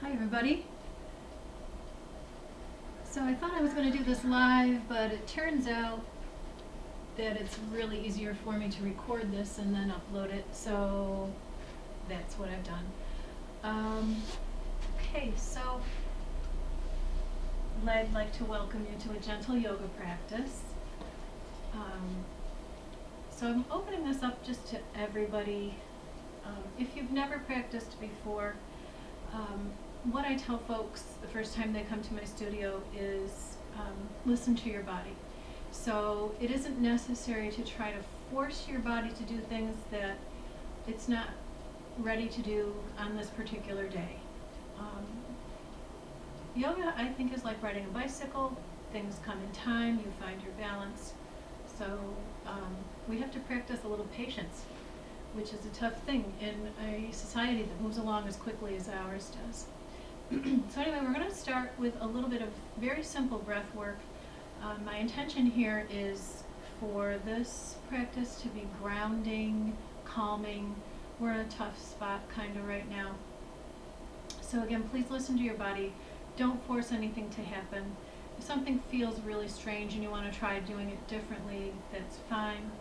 Hi everybody. So I thought I was going to do this live, but it turns out that it's really easier for me to record this and then upload it, so that's what I've done. Okay, so I'd like to welcome you to a gentle yoga practice. So I'm opening this up just to everybody. If you've never practiced before, what I tell folks the first time they come to my studio is listen to your body. So it isn't necessary to try to force your body to do things that it's not ready to do on this particular day. Yoga, I think, is like riding a bicycle. Things come in time, you find your balance. So we have to practice a little patience, which is a tough thing in a society that moves along as quickly as ours does. So anyway, we're going to start with a little bit of very simple breath work. My intention here is for this practice to be grounding, calming. We're in a tough spot kind of right now. So again, please listen to your body. Don't force anything to happen. If something feels really strange and you want to try doing it differently, that's fine.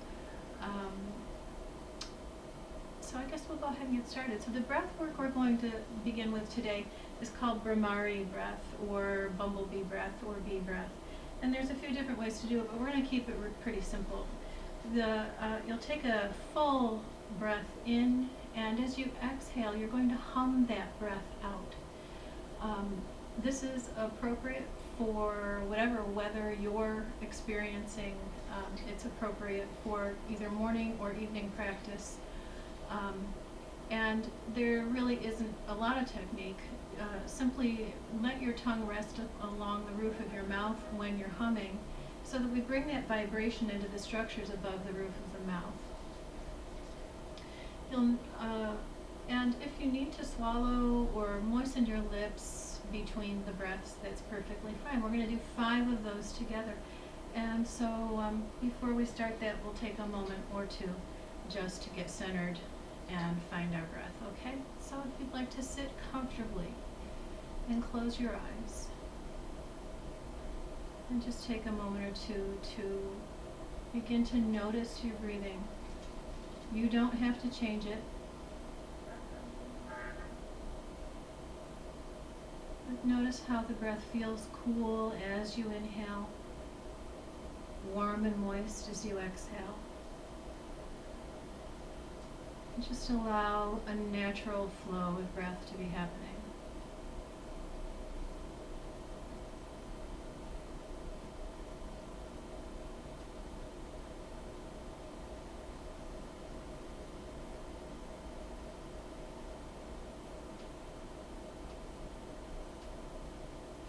So I guess we'll go ahead and get started. So the breath work we're going to begin with today is called Bhramari breath, or bumblebee breath, or bee breath. And there's a few different ways to do it, but we're going to keep it pretty simple. You'll take a full breath in, and as you exhale, you're going to hum that breath out. This is appropriate for whatever weather you're experiencing. It's appropriate for either morning or evening practice. And there really isn't a lot of technique. Simply let your tongue rest along the roof of your mouth when you're humming, so that we bring that vibration into the structures above the roof of the mouth. And if you need to swallow or moisten your lips between the breaths, that's perfectly fine. We're going to do 5 of those together. And so before we start that, we'll take a moment or two just to get centered and find our breath, okay? So if you'd like to sit comfortably and close your eyes and just take a moment or two to begin to notice your breathing. You don't have to change it. But notice how the breath feels cool as you inhale, warm and moist as you exhale. Just allow a natural flow of breath to be happening.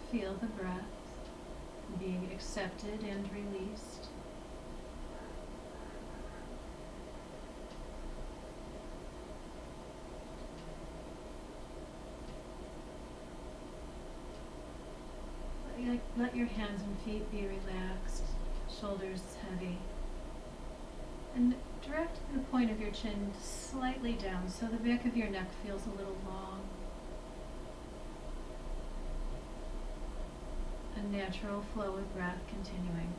Feel the breath being accepted and released. Let your hands and feet be relaxed, shoulders heavy. And direct the point of your chin slightly down so the back of your neck feels a little long. A natural flow of breath continuing.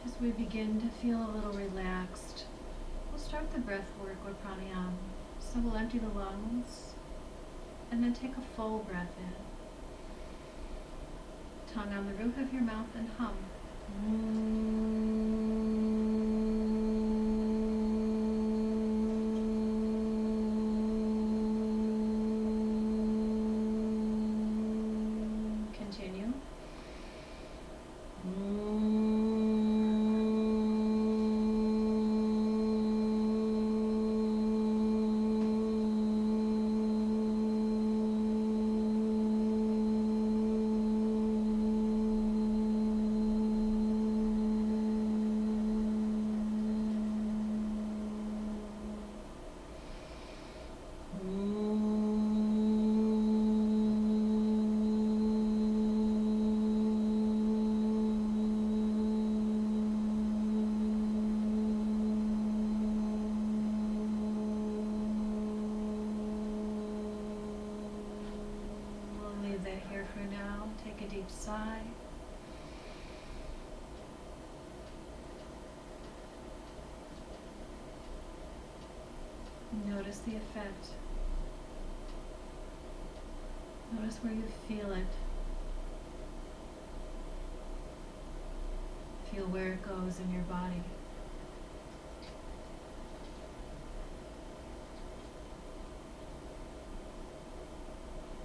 As we begin to feel a little relaxed, we'll start the breath work or pranayama. So we'll empty the lungs and then take a full breath in. Tongue on the roof of your mouth and hum. Continue. the effect. Notice where you feel it. Feel where it goes in your body.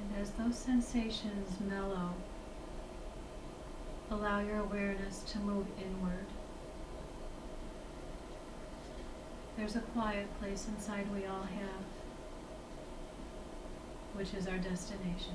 And as those sensations mellow, allow your awareness to move inward. There's a quiet place inside we all have, which is our destination.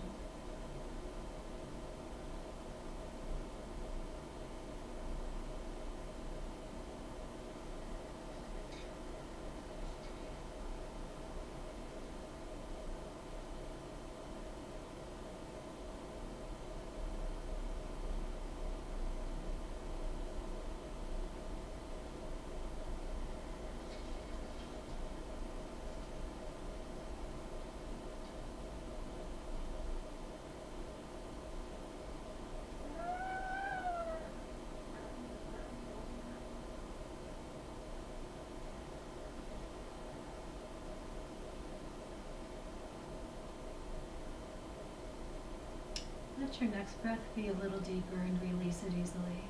Let your next breath be a little deeper and release it easily.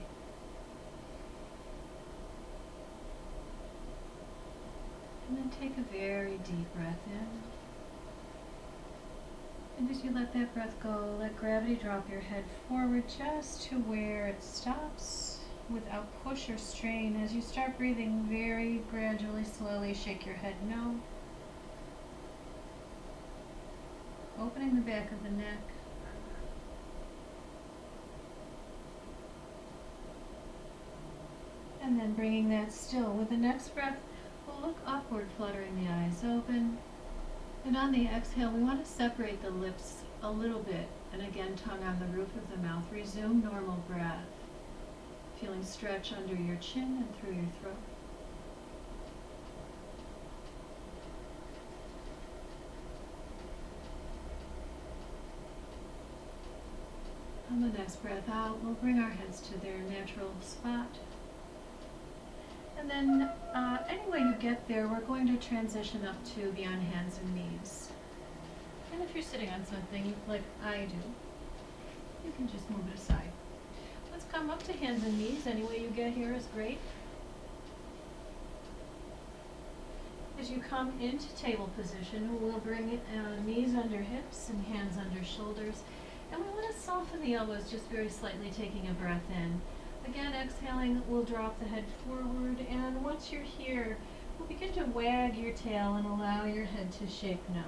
And then take a very deep breath in. And as you let that breath go, let gravity drop your head forward just to where it stops without push or strain. As you start breathing, very gradually, slowly shake your head no. Opening the back of the neck. And then bringing that still. With the next breath, we'll look upward, fluttering the eyes open. And on the exhale, we want to separate the lips a little bit. And again, tongue on the roof of the mouth. Resume normal breath. Feeling stretch under your chin and through your throat. On the next breath out, we'll bring our heads to their natural spot. And then any way you get there, we're going to transition up to be on hands and knees. And if you're sitting on something like I do, you can just move it aside. Let's come up to hands and knees. Any way you get here is great. As you come into table position, we'll bring knees under hips and hands under shoulders. And we want to soften the elbows just very slightly, taking a breath in. Again, exhaling, we'll drop the head forward, and once you're here, we'll begin to wag your tail and allow your head to shake no.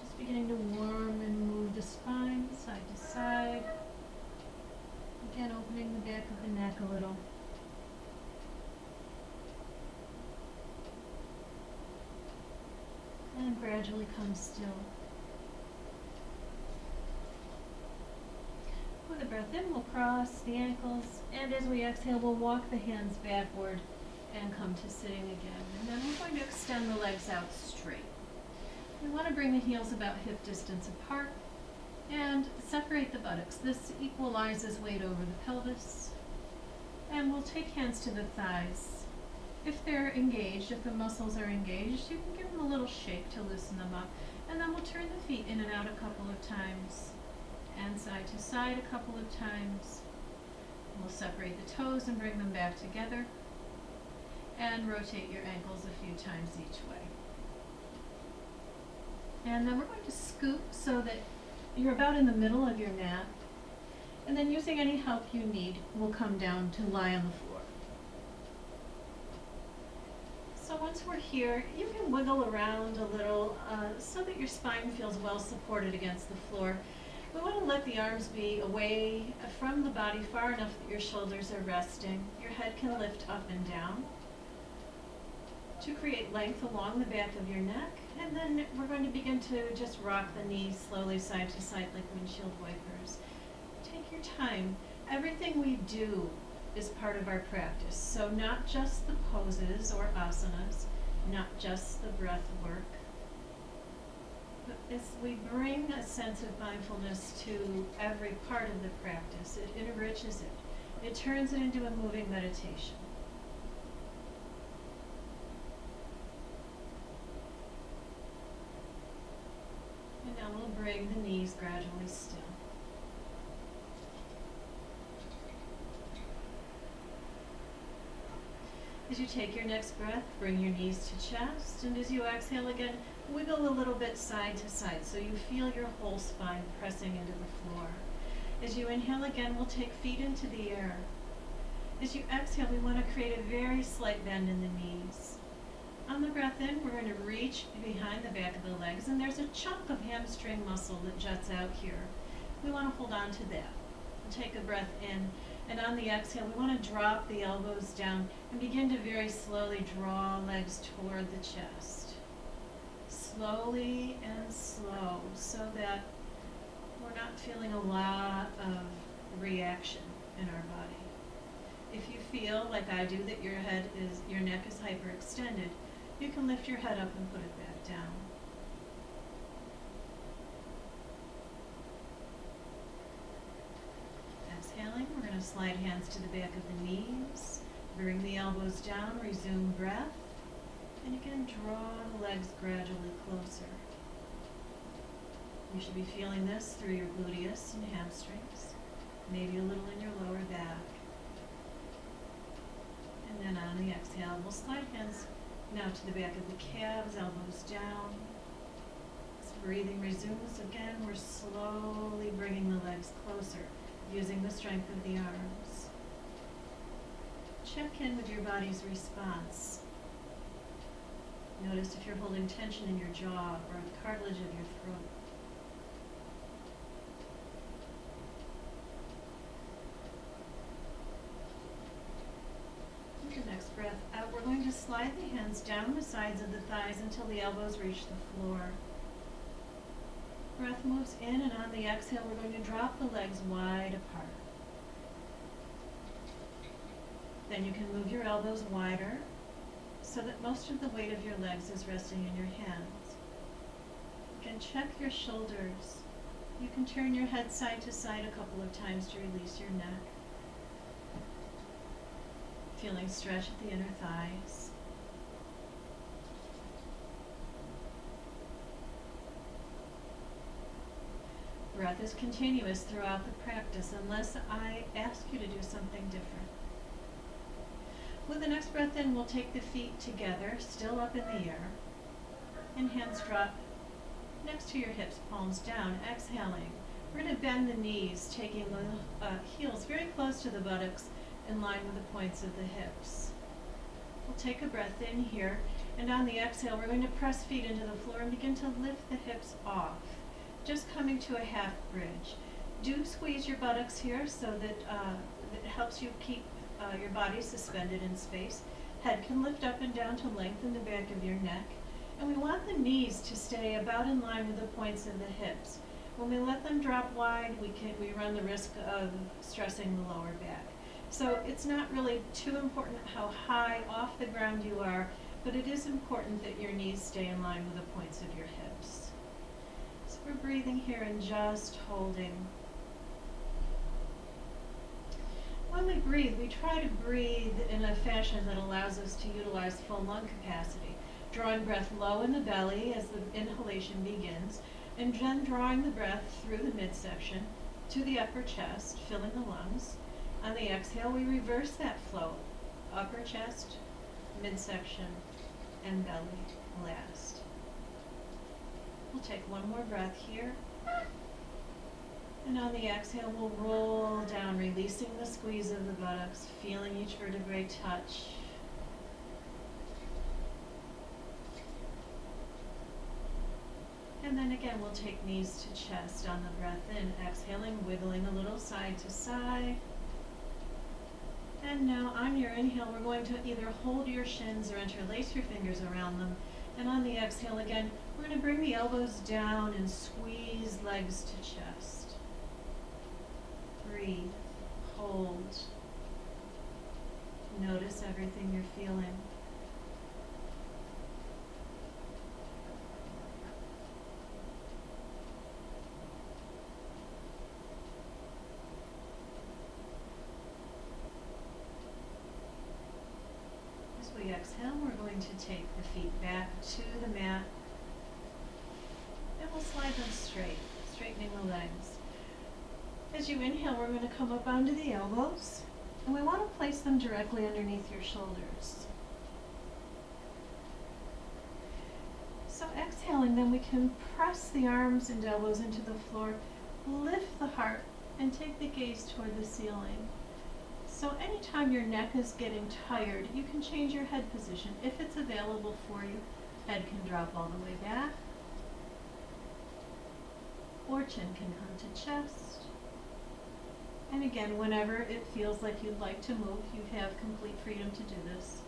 Just beginning to warm and move the spine side to side. Again, opening the back of the neck a little. And gradually come still. With a breath in, we'll cross the ankles, and as we exhale, we'll walk the hands backward and come to sitting again. And then we're going to extend the legs out straight. We want to bring the heels about hip distance apart and separate the buttocks. This equalizes weight over the pelvis. And we'll take hands to the thighs. If they're engaged, if the muscles are engaged, you can give them a little shake to loosen them up. And then we'll turn the feet in and out a couple of times. And side to side a couple of times. We'll separate the toes and bring them back together. And rotate your ankles a few times each way. And then we're going to scoot so that you're about in the middle of your mat. And then using any help you need, we'll come down to lie on the floor. So once we're here, you can wiggle around a little so that your spine feels well supported against the floor. We want to let the arms be away from the body far enough that your shoulders are resting. Your head can lift up and down to create length along the back of your neck. And then we're going to begin to just rock the knees slowly side to side like windshield wipers. Take your time. Everything we do is part of our practice. So not just the poses or asanas, not just the breath work, but as we bring a sense of mindfulness to every part of the practice, it enriches it. It turns it into a moving meditation. we'll bring the knees gradually still. As you take your next breath, bring your knees to chest, and as you exhale again, wiggle a little bit side to side so you feel your whole spine pressing into the floor. As you inhale again, we'll take feet into the air. As you exhale, we want to create a very slight bend in the knees. On the breath in, we're going to reach behind the back of the legs, and there's a chunk of hamstring muscle that juts out here. We want to hold on to that. We'll take a breath in, and on the exhale, we want to drop the elbows down and begin to very slowly draw legs toward the chest. Slowly and slow, so that we're not feeling a lot of reaction in our body. If you feel, like I do, that your neck is hyperextended, you can lift your head up and put it back down. Exhaling, we're going to slide hands to the back of the knees, bring the elbows down, resume breath, and again draw the legs gradually closer. You should be feeling this through your gluteus and hamstrings, maybe a little in your lower back. And then on the exhale, we'll slide hands now to the back of the calves, elbows down. As breathing resumes again, we're slowly bringing the legs closer, using the strength of the arms. Check in with your body's response. Notice if you're holding tension in your jaw or the cartilage of your throat. With the next breath out, we're going to slide the hands down the sides of the thighs until the elbows reach the floor. Breath moves in, and on the exhale, we're going to drop the legs wide apart. Then you can move your elbows wider so that most of the weight of your legs is resting in your hands. You can check your shoulders. You can turn your head side to side a couple of times to release your neck. Feeling stretch at the inner thighs. Breath is continuous throughout the practice unless I ask you to do something different. With the next breath in, we'll take the feet together, still up in the air, and hands drop next to your hips, palms down. Exhaling, we're going to bend the knees, taking the heels very close to the buttocks in line with the points of the hips. We'll take a breath in here, and on the exhale, we're going to press feet into the floor and begin to lift the hips off, just coming to a half bridge. Do squeeze your buttocks here so that it helps you keep your body suspended in space. Head can lift up and down to lengthen the back of your neck. And we want the knees to stay about in line with the points of the hips. When we let them drop wide, we run the risk of stressing the lower back. So it's not really too important how high off the ground you are, but it is important that your knees stay in line with the points of your hips. So we're breathing here and just holding. When we breathe, we try to breathe in a fashion that allows us to utilize full lung capacity, drawing breath low in the belly as the inhalation begins, and then drawing the breath through the midsection to the upper chest, filling the lungs. On the exhale, we reverse that flow, upper chest, midsection, and belly last. We'll take one more breath here. And on the exhale, we'll roll down, releasing the squeeze of the buttocks, feeling each vertebrae touch. And then again, we'll take knees to chest on the breath in, exhaling, wiggling a little side to side. And now on your inhale, we're going to either hold your shins or interlace your fingers around them. And on the exhale again, we're going to bring the elbows down and squeeze legs to chest. Breathe, hold. Notice everything you're feeling. As we exhale, we're going to take the feet back to the mat And we'll slide them straight, straightening the legs. As you inhale, we're going to come up onto the elbows, and we want to place them directly underneath your shoulders. So exhaling, then we can press the arms and elbows into the floor, lift the heart, and take the gaze toward the ceiling. So anytime your neck is getting tired, you can change your head position. If it's available for you, head can drop all the way back, or chin can come to chest. And again, whenever it feels like you'd like to move, you have complete freedom to do this.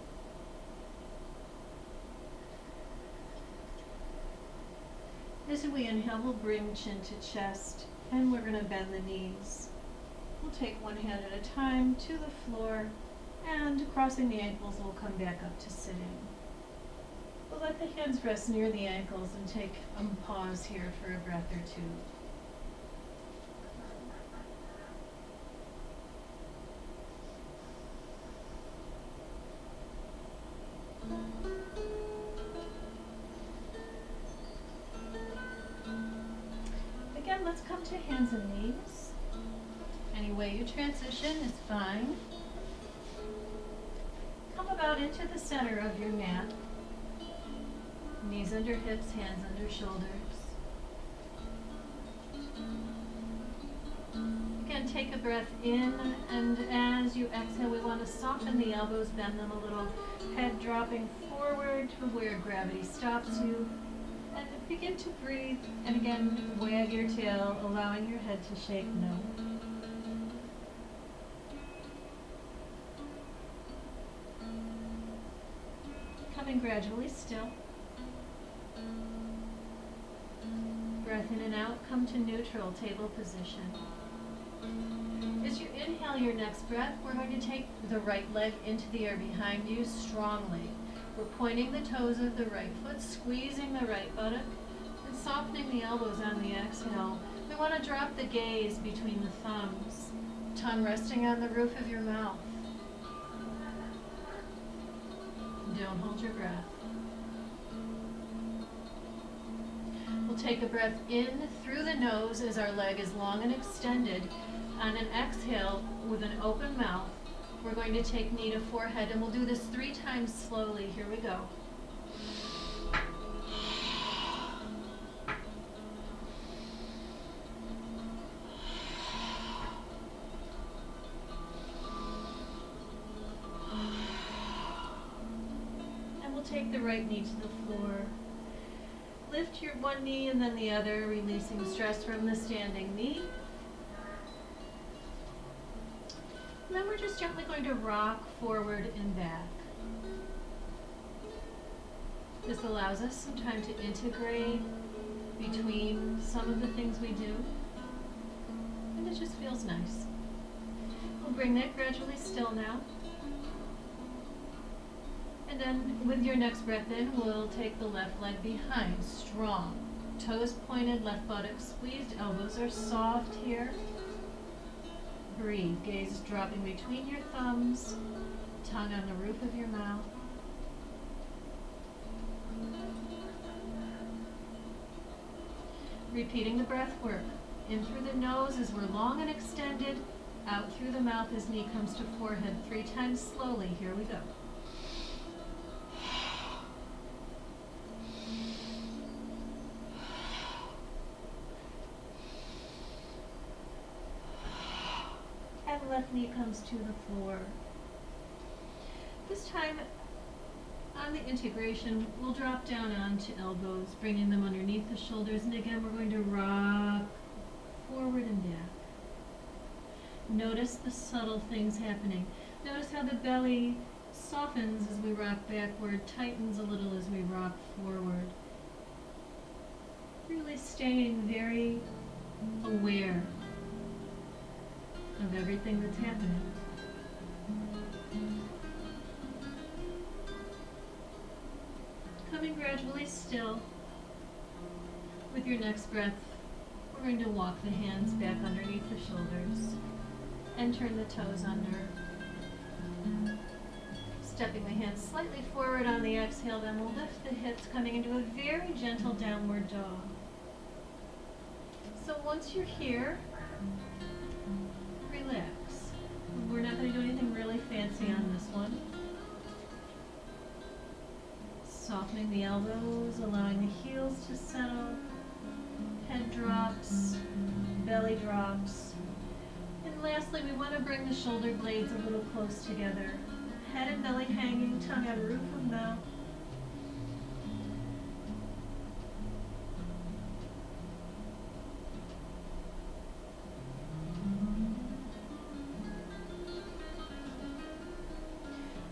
As we inhale, we'll bring chin to chest, and we're going to bend the knees. We'll take one hand at a time to the floor, and crossing the ankles, we'll come back up to sitting. We'll let the hands rest near the ankles and take a pause here for a breath or two. Again, let's come to hands and knees. Any way you transition is fine. Come about into the center of your mat. Knees under hips, hands under shoulders. Again, take a breath in, and as you exhale, we want to soften the elbows, bend them a little, head dropping forward to where gravity stops you. And begin to breathe, and again, wag your tail, allowing your head to shake no. Coming gradually still. Breath in and out, come to neutral, table position. As you inhale your next breath, we're going to take the right leg into the air behind you strongly. We're pointing the toes of the right foot, squeezing the right buttock, and softening the elbows on the exhale. We want to drop the gaze between the thumbs, tongue resting on the roof of your mouth. Don't hold your breath. We'll take a breath in through the nose as our leg is long and extended. On an exhale with an open mouth, we're going to take knee to forehead, and we'll do this 3 times slowly. Here we go. And we'll take the right knee to the floor. Lift your one knee and then the other, releasing stress from the standing knee. And then we're just gently going to rock forward and back. This allows us some time to integrate between some of the things we do, and it just feels nice. We'll bring that gradually still now. And then with your next breath in, we'll take the left leg behind, strong. Toes pointed, left buttock squeezed, elbows are soft here. Breathe, gaze dropping between your thumbs, tongue on the roof of your mouth. Repeating the breath work. In through the nose as we're long and extended, out through the mouth as knee comes to forehead 3 times slowly. Here we go. Left knee comes to the floor. This time, on the integration, we'll drop down onto elbows, bringing them underneath the shoulders, and again, we're going to rock forward and back. Notice the subtle things happening. Notice how the belly softens as we rock backward, tightens a little as we rock forward. Really staying very aware of everything that's happening. Coming gradually still. With your next breath, we're going to walk the hands back underneath the shoulders and turn the toes under. Stepping the hands slightly forward on the exhale, then we'll lift the hips, coming into a very gentle downward dog. once you're here, relax. We're not going to do anything really fancy on this one. Softening the elbows, allowing the heels to settle, head drops, belly drops. And lastly, we want to bring the shoulder blades a little close together. Head and belly hanging, tongue on roof of mouth.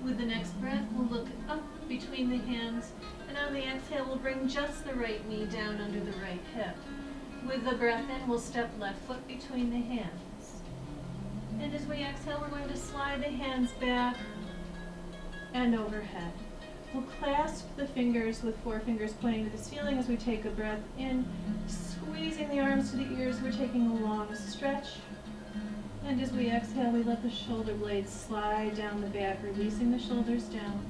With the next breath, we'll look up between the hands, and on the exhale, we'll bring just the right knee down under the right hip. With the breath in, we'll step left foot between the hands. And as we exhale, we're going to slide the hands back and overhead. We'll clasp the fingers with forefingers pointing to the ceiling as we take a breath in, squeezing the arms to the ears. We're taking a long stretch. And as we exhale, we let the shoulder blades slide down the back, releasing the shoulders down.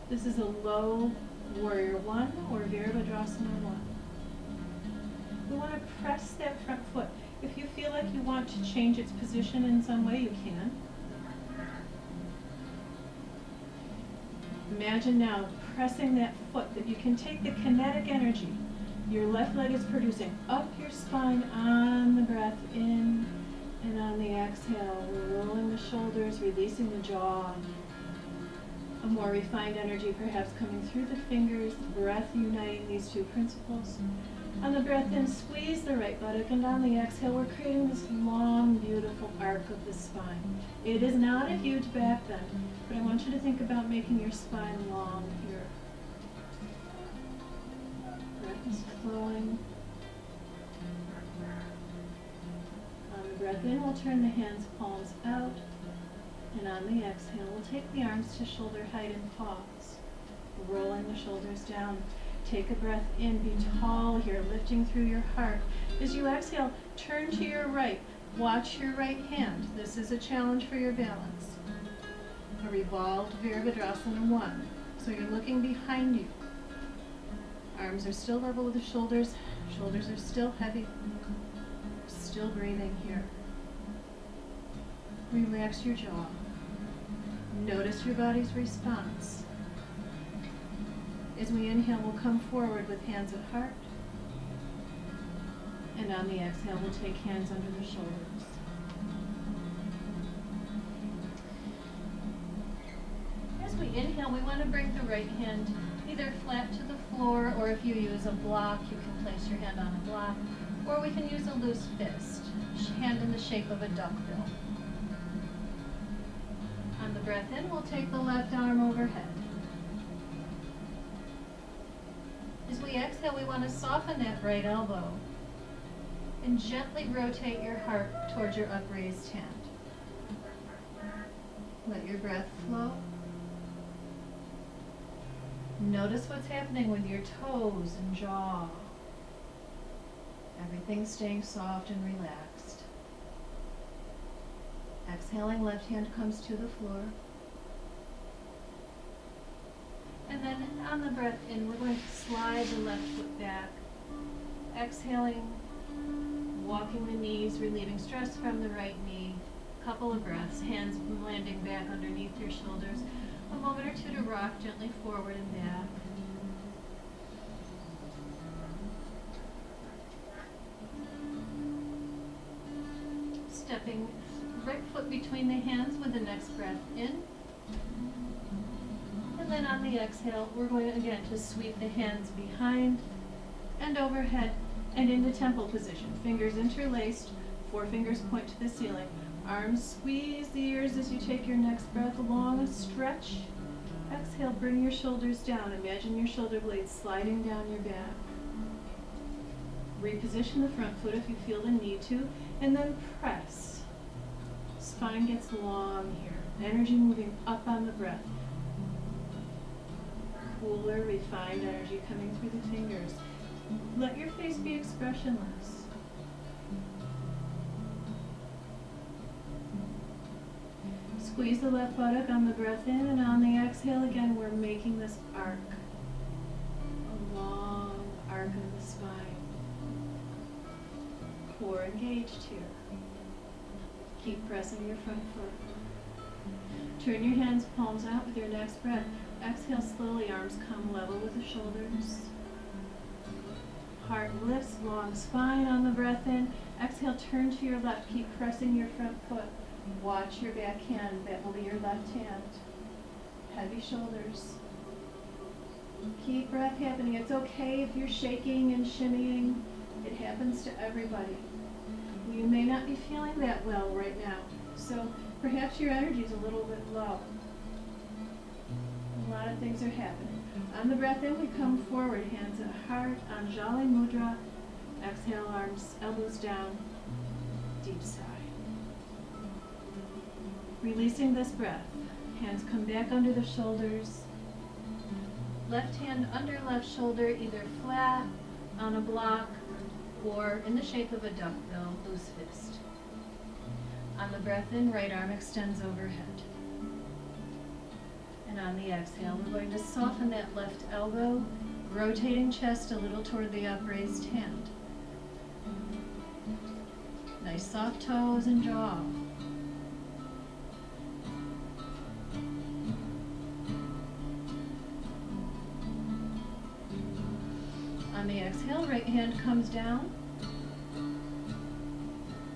This is a low warrior one or Virabhadrasana one. We want to press that front foot. If you feel like you want to change its position in some way, you can. Imagine now pressing that foot, that you can take the kinetic energy your left leg is producing up your spine on the breath in. And on the exhale, we're rolling the shoulders, releasing the jaw. A more refined energy perhaps coming through the fingers, breath uniting these two principles. On the breath in, squeeze the right buttock, and on the exhale, we're creating this long, beautiful arc of the spine. It is not a huge back bend, but I want you to think about making your spine long here. Breath is flowing. Breath in, we'll turn the hands, palms out, and on the exhale, we'll take the arms to shoulder height and pause, rolling the shoulders down. Take a breath in, be tall here, lifting through your heart. As you exhale, turn to your right, watch your right hand. This is a challenge for your balance. A revolved Virabhadrasana 1. So you're looking behind you. Arms are still level with the shoulders are still heavy. Still breathing here. Relax your jaw. Notice your body's response. As we inhale, we'll come forward with hands at heart. And on the exhale, we'll take hands under the shoulders. As we inhale, we want to bring the right hand either flat to the floor, or if you use a block, you can place your hand on a block. Or we can use a loose fist, hand in the shape of a duckbill. On the breath in, we'll take the left arm overhead. As we exhale, we want to soften that right elbow and gently rotate your heart towards your upraised hand. Let your breath flow. Notice what's happening with your toes and jaw. Everything staying soft and relaxed. Exhaling, left hand comes to the floor. And then on the breath in, we're going to slide the left foot back. Exhaling, walking the knees, relieving stress from the right knee. Couple of breaths, hands landing back underneath your shoulders. A moment or two to rock gently forward and back. Stepping right foot between the hands with the next breath in. And then on the exhale, we're going again to sweep the hands behind and overhead and into temple position. Fingers interlaced, forefingers point to the ceiling. Arms squeeze the ears as you take your next breath. Long a stretch. Exhale, bring your shoulders down. Imagine your shoulder blades sliding down your back. Reposition the front foot if you feel the need to, and then press. Spine gets long here. Energy moving up on the breath. Cooler, refined energy coming through the fingers. Let your face be expressionless. Squeeze the left buttock on the breath in, and on the exhale again, we're making this arc. A long arc of the spine. core engaged here. Keep pressing your front foot. Turn your hands, palms out with your next breath. Exhale slowly, arms come level with the shoulders. Heart lifts, long spine on the breath in. Exhale, turn to your left. Keep pressing your front foot. Watch your back hand. That will be your left hand. Heavy shoulders. Keep breath happening. It's okay if you're shaking and shimmying. It happens to everybody. You may not be feeling that well right now, so perhaps your energy is a little bit low. A lot of things are happening. On the breath in, we come forward, hands at heart, Anjali Mudra. Exhale, arms, elbows down, deep sigh. Releasing this breath, hands come back under the shoulders. Left hand under left shoulder, either flat, on a block, or in the shape of a duckbill, loose fist. On the breath in, right arm extends overhead. And on the exhale, we're going to soften that left elbow, rotating chest a little toward the upraised hand. Nice soft toes and jaw. On the exhale, right hand comes down.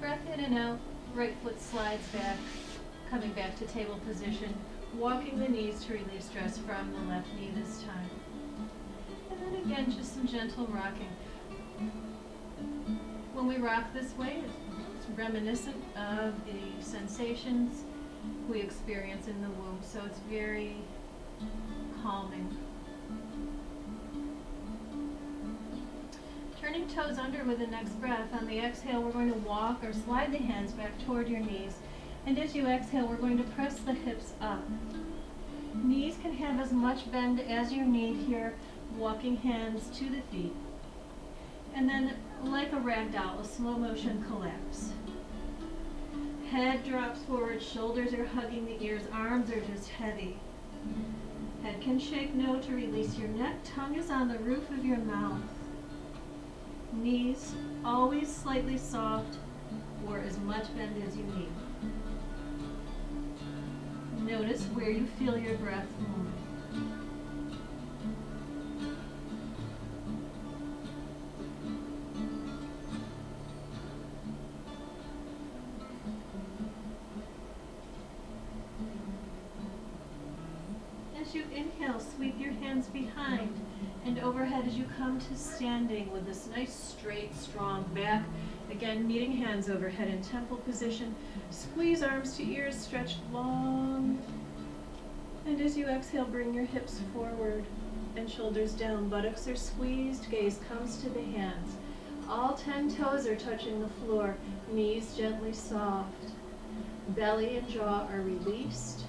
Breath in and out, right foot slides back, coming back to table position, walking the knees to relieve stress from the left knee this time. And then again, just some gentle rocking. When we rock this way, it's reminiscent of the sensations we experience in the womb, so it's very calming. Turning toes under with the next breath. On the exhale, we're going to walk or slide the hands back toward your knees. And as you exhale, we're going to press the hips up. Knees can have as much bend as you need here, walking hands to the feet. And then, like a rag doll, a slow motion collapse. Head drops forward, shoulders are hugging the ears, arms are just heavy. Head can shake no to release your neck, tongue is on the roof of your mouth. Knees always slightly soft or as much bend as you need. Notice where you feel your breath moving. As you inhale, sweep your hands behind and overhead as you come to standing with this nice, straight, strong back. Again, meeting hands overhead in temple position. Squeeze arms to ears, stretched long. And as you exhale, bring your hips forward and shoulders down. Buttocks are squeezed, gaze comes to the hands. All 10 toes are touching the floor, knees gently soft. Belly and jaw are released.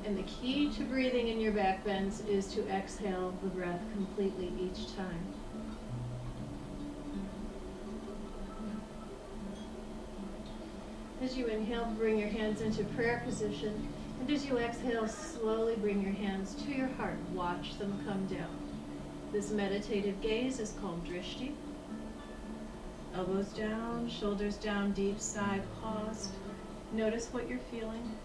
And the key to breathing in your back bends is to exhale the breath completely each time. As you inhale, bring your hands into prayer position. And as you exhale, slowly bring your hands to your heart. Watch them come down. This meditative gaze is called drishti. Elbows down, shoulders down, deep sigh, pause. Notice what you're feeling.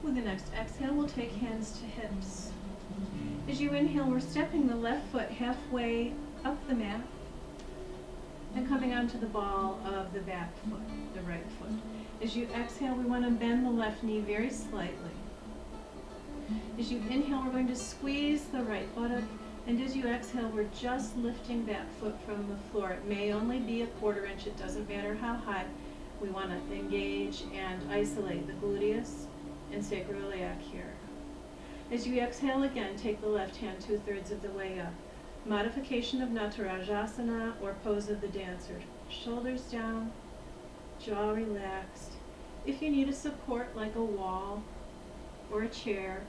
With the next exhale, we'll take hands to hips. As you inhale, we're stepping the left foot halfway up the mat and coming onto the ball of the back foot, the right foot. As you exhale, we want to bend the left knee very slightly. As you inhale, we're going to squeeze the right buttock, and as you exhale, we're just lifting that foot from the floor. It may only be a 1/4 inch, it doesn't matter how high. We want to engage and isolate the gluteus and sacroiliac here. As you exhale again, take the left hand 2/3 of the way up. Modification of Natarajasana or pose of the dancer. Shoulders down, jaw relaxed. If you need a support like a wall or a chair,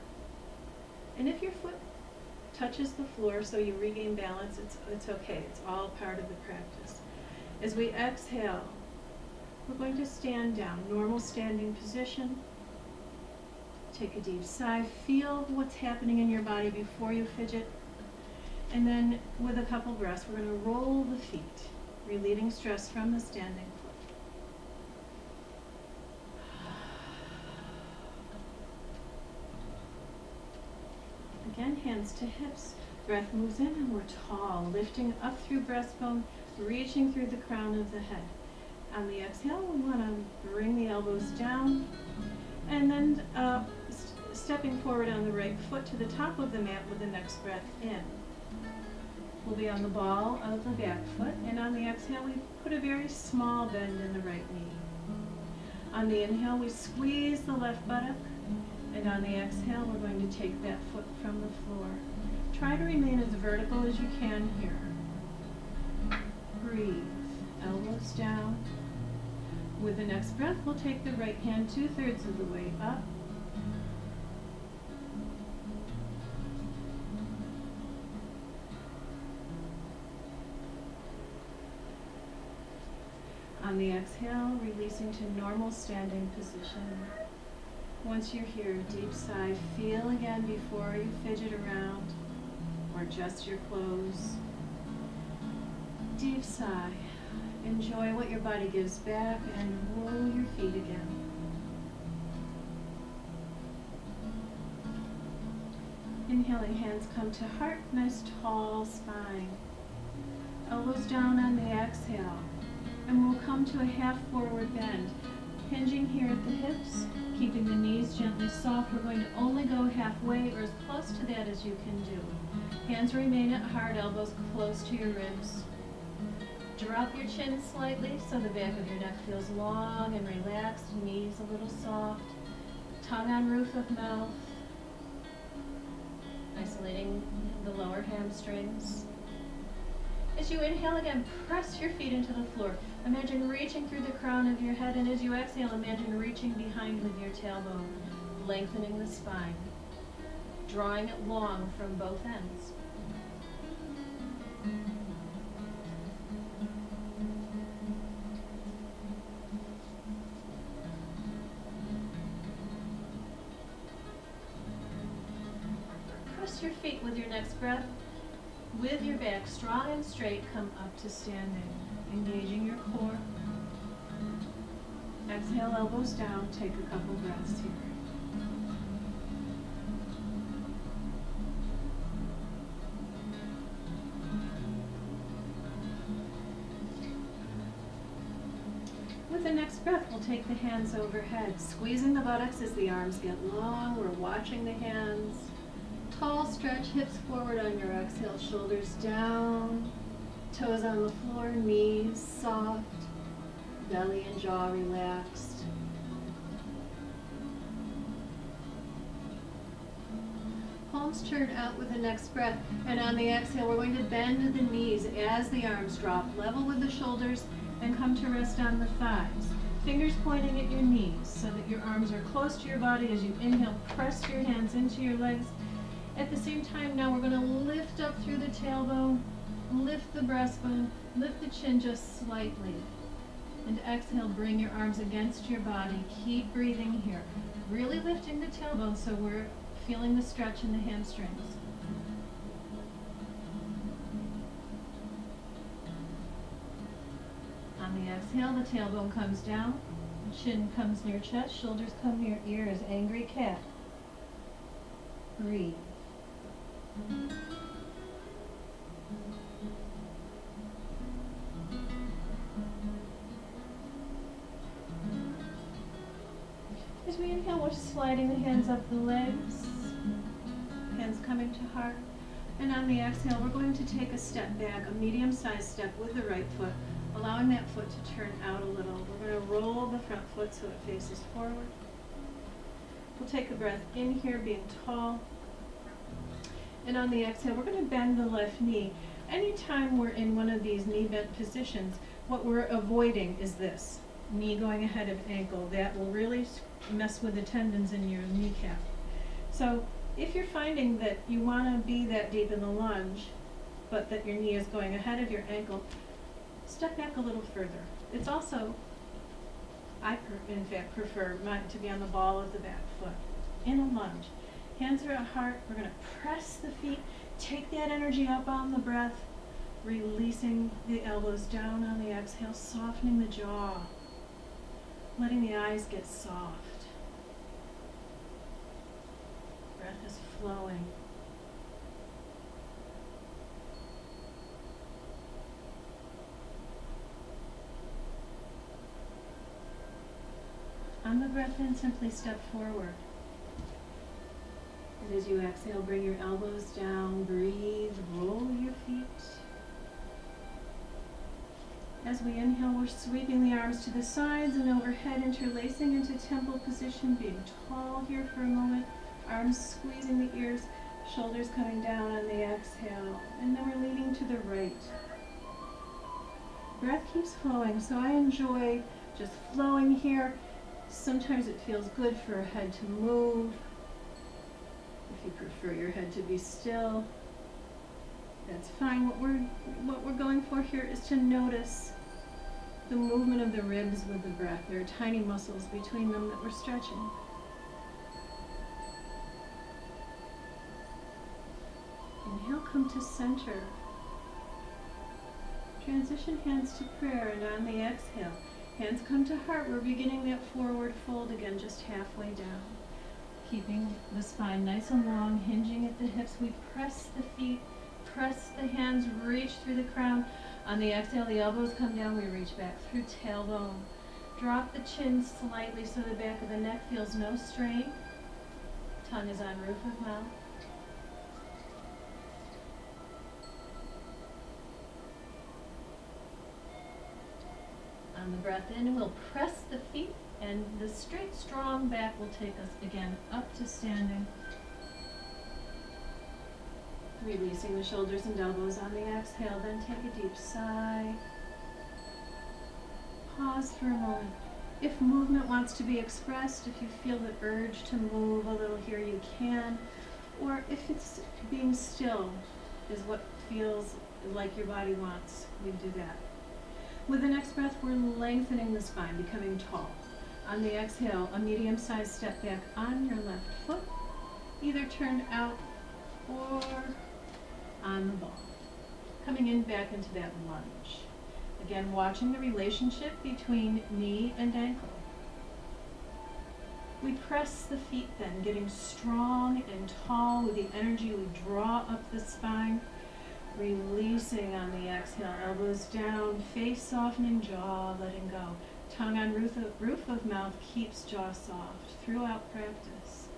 and if your foot touches the floor so you regain balance, it's okay. It's all part of the practice. As we exhale, We're going to stand down, normal standing position. Take a deep sigh, feel what's happening in your body before you fidget. And then with a couple breaths, we're going to roll the feet, relieving stress from the standing foot. Again, hands to hips. Breath moves in and we're tall, lifting up through breastbone, reaching through the crown of the head. On the exhale, we want to bring the elbows down and then stepping forward on the right foot to the top of the mat with the next breath in. We'll be on the ball of the back foot, and on the exhale, we put a very small bend in the right knee. On the inhale, we squeeze the left buttock, and on the exhale, we're going to take that foot from the floor. Try to remain as vertical as you can here. Breathe, elbows down. With the next breath, we'll take the right hand 2/3 of the way up. On the exhale, releasing to normal standing position. Once you're here, deep sigh. Feel again before you fidget around or adjust your clothes. Deep sigh. Enjoy what your body gives back and roll your feet again. Inhaling, hands come to heart, nice tall spine. Elbows down on the exhale. And we'll come to a half forward bend. Hinging here at the hips, keeping the knees gently soft. We're going to only go halfway or as close to that as you can do. Hands remain at heart, elbows close to your ribs. Drop your chin slightly so the back of your neck feels long and relaxed, knees a little soft. Tongue on roof of mouth. Isolating the lower hamstrings. As you inhale again, press your feet into the floor. Imagine reaching through the crown of your head, and as you exhale, imagine reaching behind with your tailbone, lengthening the spine, drawing it long from both ends. Press your feet with your next breath. With your back strong and straight, come up to standing, engaging your core. Exhale, elbows down, take a couple breaths here. With the next breath, we'll take the hands overhead, squeezing the buttocks as the arms get long. We're watching the hands. Tall stretch, hips forward on your exhale, shoulders down, toes on the floor, knees soft, belly and jaw relaxed. Palms turn out with the next breath, and on the exhale, we're going to bend the knees as the arms drop, level with the shoulders, and come to rest on the thighs. Fingers pointing at your knees so that your arms are close to your body. As you inhale, press your hands into your legs. At the same time, now we're going to lift up through the tailbone, lift the breastbone, lift the chin just slightly. And exhale, bring your arms against your body. Keep breathing here. Really lifting the tailbone so we're feeling the stretch in the hamstrings. On the exhale, the tailbone comes down, chin comes near chest, shoulders come near ears, angry cat. Breathe. As we inhale, we're sliding the hands up the legs, hands coming to heart. And on the exhale, we're going to take a step back, a medium-sized step with the right foot, allowing that foot to turn out a little. We're going to roll the front foot so it faces forward. We'll take a breath in here, being tall. And on the exhale, we're going to bend the left knee. Anytime we're in one of these knee bent positions, what we're avoiding is this, knee going ahead of ankle. That will really mess with the tendons in your kneecap. So if you're finding that you want to be that deep in the lunge, but that your knee is going ahead of your ankle, step back a little further. It's also In fact, prefer mine to be on the ball of the back foot. In a lunge. Hands are at heart. We're going to press the feet. Take that energy up on the breath. Releasing the elbows down on the exhale. Softening the jaw. Letting the eyes get soft. Breath is flowing. On the breath in, simply step forward. And as you exhale, bring your elbows down, breathe, roll your feet. As we inhale, we're sweeping the arms to the sides and overhead, interlacing into temple position, being tall here for a moment, arms squeezing the ears, shoulders coming down on the exhale, and then we're leaning to the right. Breath keeps flowing, so I enjoy just flowing here. Sometimes it feels good for a head to move. If you prefer your head to be still, that's fine. What we're going for here is to notice the movement of the ribs with the breath. There are tiny muscles between them that we're stretching. Inhale, come to center. Transition hands to prayer, and on the exhale, hands come to heart. We're beginning that forward fold again, just halfway down. Keeping the spine nice and long, hinging at the hips. We press the feet, press the hands, reach through the crown. On the exhale, the elbows come down. We reach back through tailbone. Drop the chin slightly so the back of the neck feels no strain. Tongue is on roof of mouth. On the breath in, we'll press the feet, and the straight, strong back will take us again up to standing. Releasing the shoulders and elbows on the exhale, then take a deep sigh. Pause for a moment. If movement wants to be expressed, if you feel the urge to move a little here, you can. Or if it's being still is what feels like your body wants, we do that. With the next breath, we're lengthening the spine, becoming tall. On the exhale, a medium-sized step back on your left foot, either turned out or on the ball. Coming in back into that lunge. Again, watching the relationship between knee and ankle. We press the feet then, getting strong and tall with the energy. We draw up the spine. Releasing on the exhale, elbows down, face softening, jaw letting go. Tongue on roof of mouth keeps jaw soft throughout practice.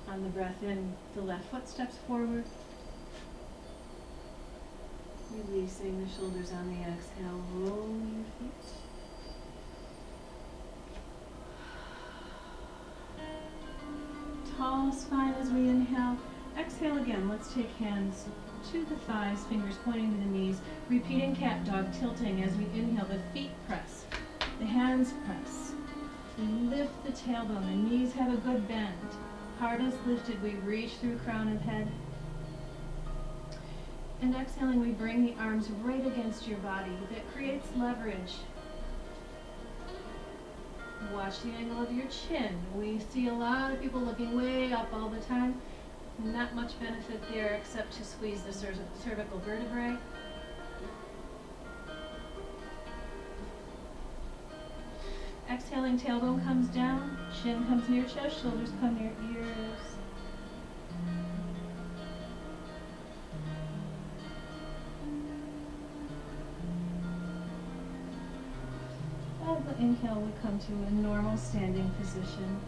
On the breath in, the left foot steps forward. Releasing the shoulders on the exhale, roll your feet. Tall spine as we inhale. Exhale again. Let's take hands to the thighs, fingers pointing to the knees. Repeating cat dog, tilting as we inhale. The feet press, the hands press. We lift the tailbone. The knees have a good bend. Heart is lifted. We reach through crown and head. And exhaling, we bring the arms right against your body. That creates leverage. Watch the angle of your chin. We see a lot of people looking way up all the time. Not much benefit there except to squeeze the cervical vertebrae. Exhaling, tailbone comes down, chin comes near chest, shoulders come near ears. Inhale, we come to a normal standing position.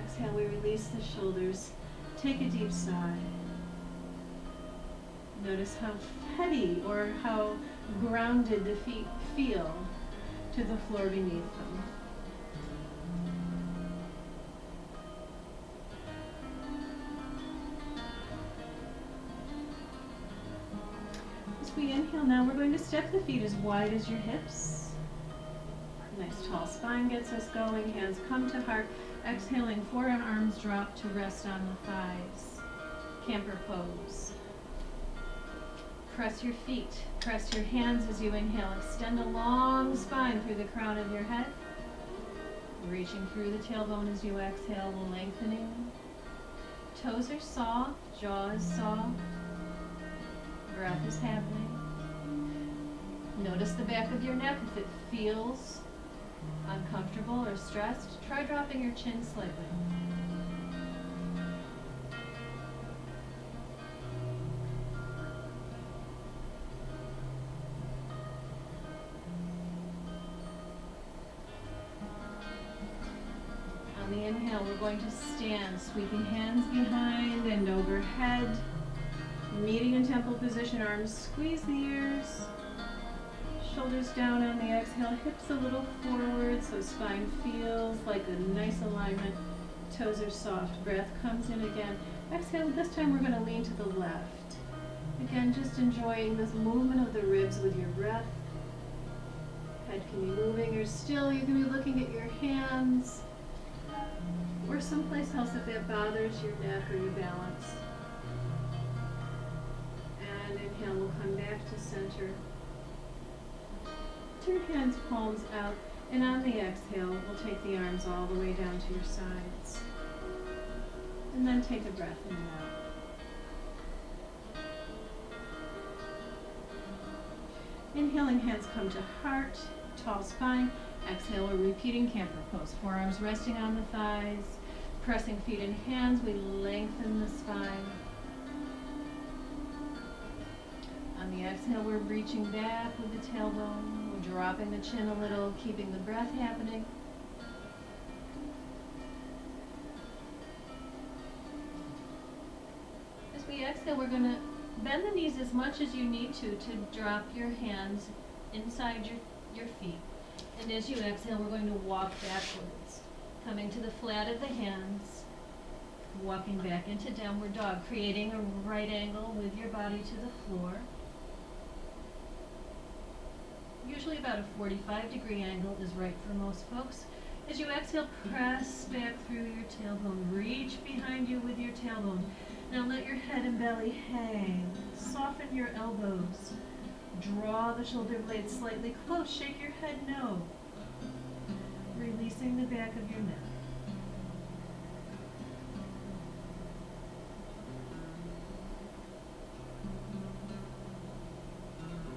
Exhale, we release the shoulders. Take a deep sigh. Notice how heavy or how grounded the feet feel to the floor beneath them. As we inhale now, we're going to step the feet as wide as your hips. Nice tall spine gets us going. Hands come to heart. Exhaling, forearms drop to rest on the thighs. Camper pose. Press your feet. Press your hands as you inhale. Extend a long spine through the crown of your head. Reaching through the tailbone as you exhale, lengthening. Toes are soft, jaw is soft. Breath is happening. Notice the back of your neck. If it feels uncomfortable or stressed, try dropping your chin slightly. On the inhale, we're going to stand, sweeping hands behind and overhead. Meeting in temple position, arms squeeze the ears. Shoulders down on the exhale, hips a little forward so spine feels like a nice alignment. Toes are soft, breath comes in again. Exhale, this time we're going to lean to the left. Again, just enjoying this movement of the ribs with your breath. Head can be moving or still. You can be looking at your hands or someplace else if that bothers your neck or your balance. And inhale, we'll come back to center. Turn hands, palms out, and on the exhale, we'll take the arms all the way down to your sides. And then take a breath in and out. Inhaling, hands come to heart, tall spine. Exhale, we're repeating camper pose. Forearms resting on the thighs, pressing feet and hands, we lengthen the spine. On the exhale, we're reaching back with the tailbone. We're dropping the chin a little, keeping the breath happening. As we exhale, we're going to bend the knees as much as you need to drop your hands inside your feet. And as you exhale, we're going to walk backwards, coming to the flat of the hands, walking back into downward dog, creating a right angle with your body to the floor. Usually about a 45-degree angle is right for most folks. As you exhale, press back through your tailbone. Reach behind you with your tailbone. Now let your head and belly hang. Soften your elbows. Draw the shoulder blades slightly close. Shake your head no. Releasing the back of your neck.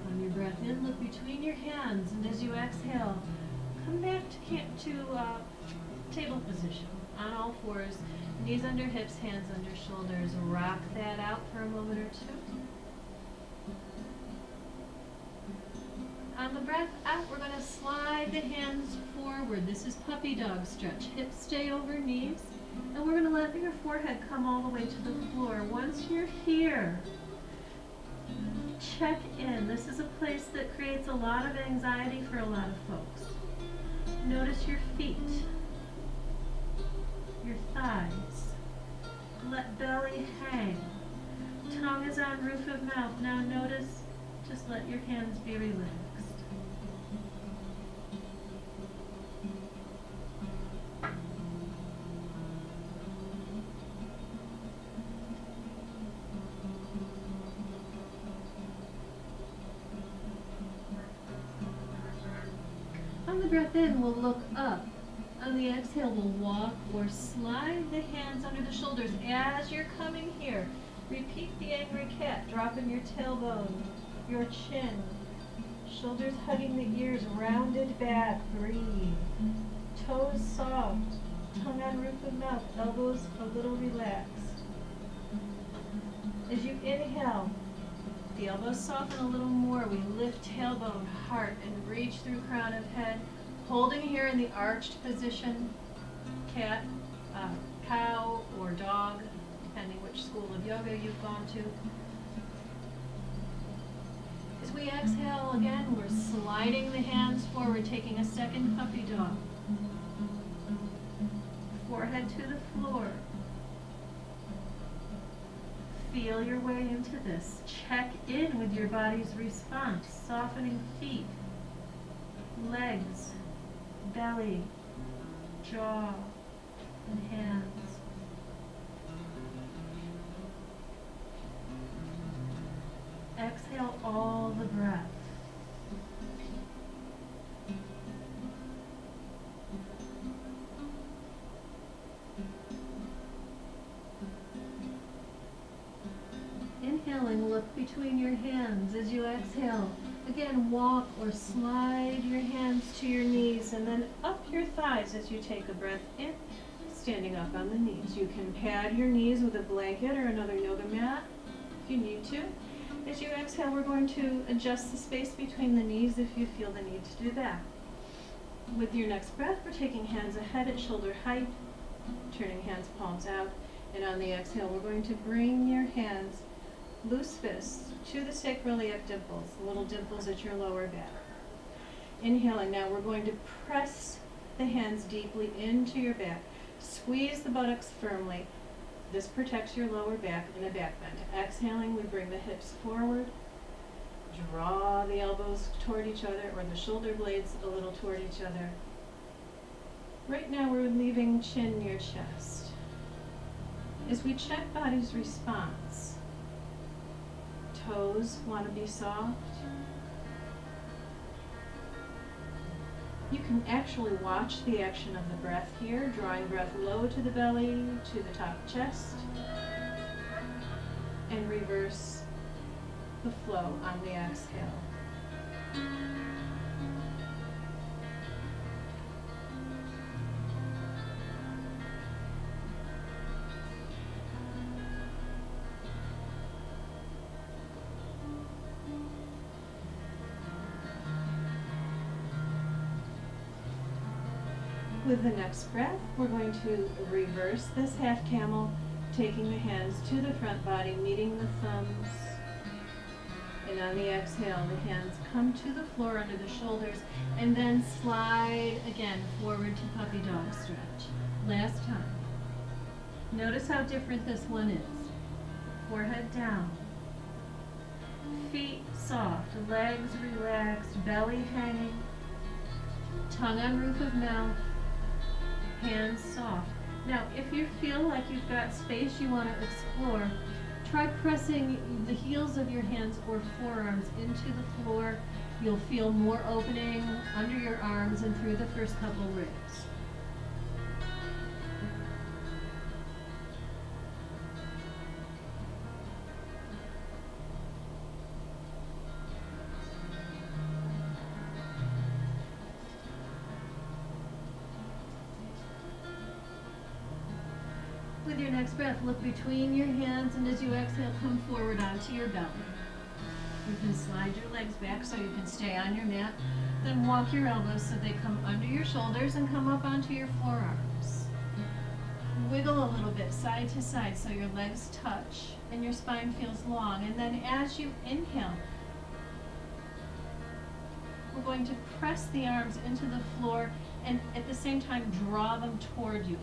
On your breath in, look between your hands, and as you exhale, come back to table position on all fours. Knees under hips, hands under shoulders. Rock that out for a moment or two. On the breath out, we're going to slide the hands forward. This is puppy dog stretch. Hips stay over knees. And we're going to let your forehead come all the way to the floor. Once you're here, check in. This is a place that creates a lot of anxiety for a lot of folks. Notice your feet, your thighs. Let belly hang. Tongue is on roof of mouth. Now notice, just let your hands be relaxed. On the breath in, we'll look up. On the exhale, we'll walk or slide the hands under the shoulders as you're coming here. Repeat the angry cat, dropping your tailbone, your chin, shoulders hugging the ears, rounded back, breathe. Toes soft, tongue on roof of mouth, elbows a little relaxed. As you inhale, the elbows soften a little more. We lift tailbone, heart, and reach through crown of head. Holding here in the arched position, cat, cow, or dog, depending which school of yoga you've gone to. As we exhale again, we're sliding the hands forward, taking a second puppy dog. Forehead to the floor. Feel your way into this. Check in with your body's response. Softening feet, legs, belly, jaw, and hands. Exhale all the breath. Inhaling, look between your hands as you exhale. Again, walk or slide your hands to your knees and then up your thighs as you take a breath in, standing up on the knees. You can pad your knees with a blanket or another yoga mat if you need to. As you exhale, we're going to adjust the space between the knees if you feel the need to do that. With your next breath, we're taking hands ahead at shoulder height, turning hands palms out, and on the exhale, we're going to bring your hands, loose fists, to the sacroiliac dimples, the little dimples at your lower back. Inhaling, now we're going to press the hands deeply into your back. Squeeze the buttocks firmly. This protects your lower back and a back bend. Exhaling, we bring the hips forward. Draw the elbows toward each other, or the shoulder blades a little toward each other. Right now we're leaving chin near chest. As we check body's response, toes want to be soft. You can actually watch the action of the breath here, drawing breath low to the belly, to the top chest, and reverse the flow on the exhale. With the next breath, we're going to reverse this half camel, taking the hands to the front body, meeting the thumbs. And on the exhale, the hands come to the floor under the shoulders, and then slide again forward to puppy dog stretch. Last time. Notice how different this one is. Forehead down. Feet soft, legs relaxed, belly hanging, tongue on roof of mouth, hands soft. Now, if you feel like you've got space you want to explore, try pressing the heels of your hands or forearms into the floor. You'll feel more opening under your arms and through the first couple ribs. With your next breath, look between your hands, and as you exhale, come forward onto your belly. You can slide your legs back so you can stay on your mat. Then walk your elbows so they come under your shoulders and come up onto your forearms. Wiggle a little bit side to side so your legs touch and your spine feels long. And then as you inhale, we're going to press the arms into the floor and at the same time draw them toward you.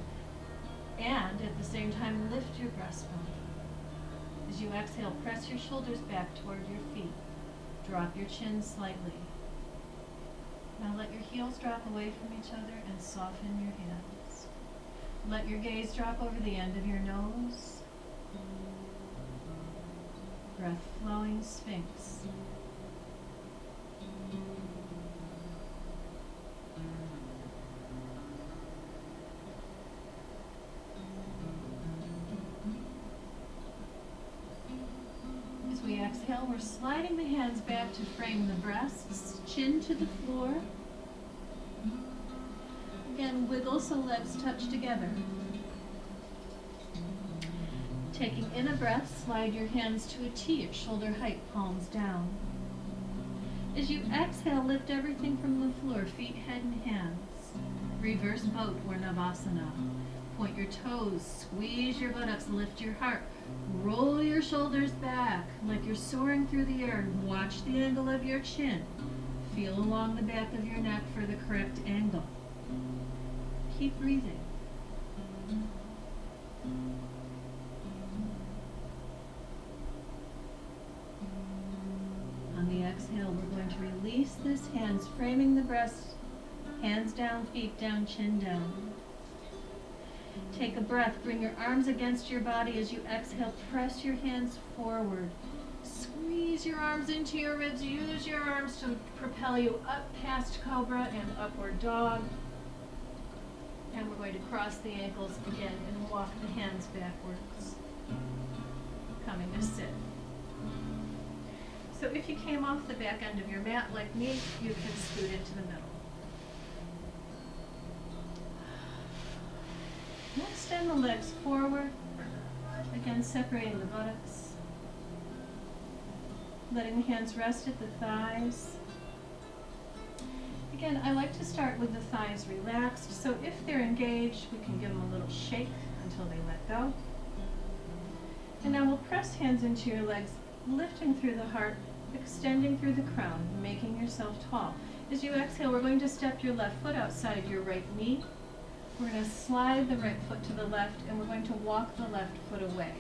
And at the same time, lift your breastbone. As you exhale, press your shoulders back toward your feet. Drop your chin slightly. Now let your heels drop away from each other and soften your hands. Let your gaze drop over the end of your nose. Breath flowing, Sphinx. We exhale, we're sliding the hands back to frame the breasts, chin to the floor. Again, wiggle so legs touch together. Taking in a breath, slide your hands to a T at shoulder height, palms down. As you exhale, lift everything from the floor, feet, head, and hands. Reverse boat or Navasana. Point your toes, squeeze your buttocks, lift your heart. Roll your shoulders back like you're soaring through the air. Watch the angle of your chin. Feel along the back of your neck for the correct angle. Keep breathing. On the exhale, we're going to release this, hands framing the breast, Hands down, feet down, chin down. Take a breath. Bring your arms against your body as you exhale. Press your hands forward. Squeeze your arms into your ribs. Use your arms to propel you up past cobra and upward dog. And we're going to cross the ankles again and walk the hands backwards. Coming to sit. So if you came off the back end of your mat like me, you can scoot into the middle. Now extend the legs forward, again separating the buttocks. Letting the hands rest at the thighs. Again, I like to start with the thighs relaxed, so if they're engaged, we can give them a little shake until they let go. And now we'll press hands into your legs, lifting through the heart, extending through the crown, making yourself tall. As you exhale, we're going to step your left foot outside your right knee. We're going to slide the right foot to the left, and we're going to walk the left foot away.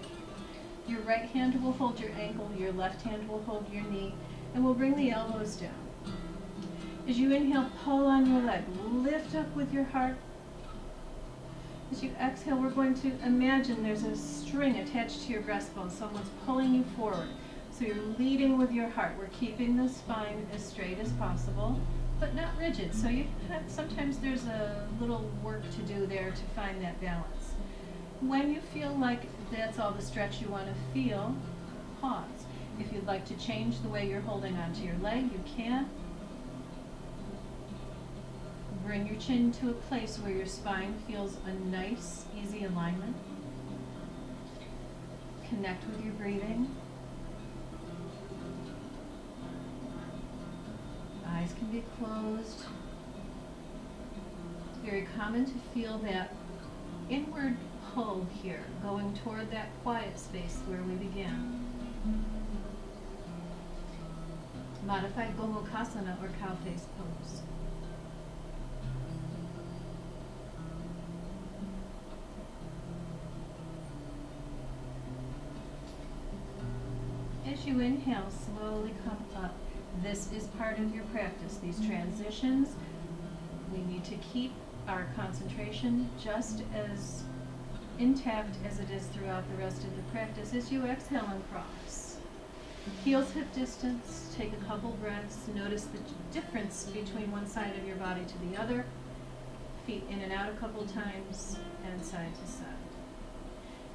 Your right hand will hold your ankle, your left hand will hold your knee, and we'll bring the elbows down. As you inhale, pull on your leg, lift up with your heart. As you exhale, we're going to imagine there's a string attached to your breastbone. Someone's pulling you forward. So you're leading with your heart. We're keeping the spine as straight as possible, but not rigid. So sometimes there's a little work to do there to find that balance. When you feel like that's all the stretch you want to feel, pause. If you'd like to change the way you're holding onto your leg, you can. Bring your chin to a place where your spine feels a nice, easy alignment. Connect with your breathing. Eyes can be closed. It's very common to feel that inward pull here, going toward that quiet space where we began. Modified Gomukhasana or cow face pose. As you inhale, slowly come up. This is part of your practice, these transitions. We need to keep our concentration just as intact as it is throughout the rest of the practice. As you exhale and cross. Heels hip distance, take a couple breaths. Notice the difference between one side of your body to the other. Feet in and out a couple times and side to side.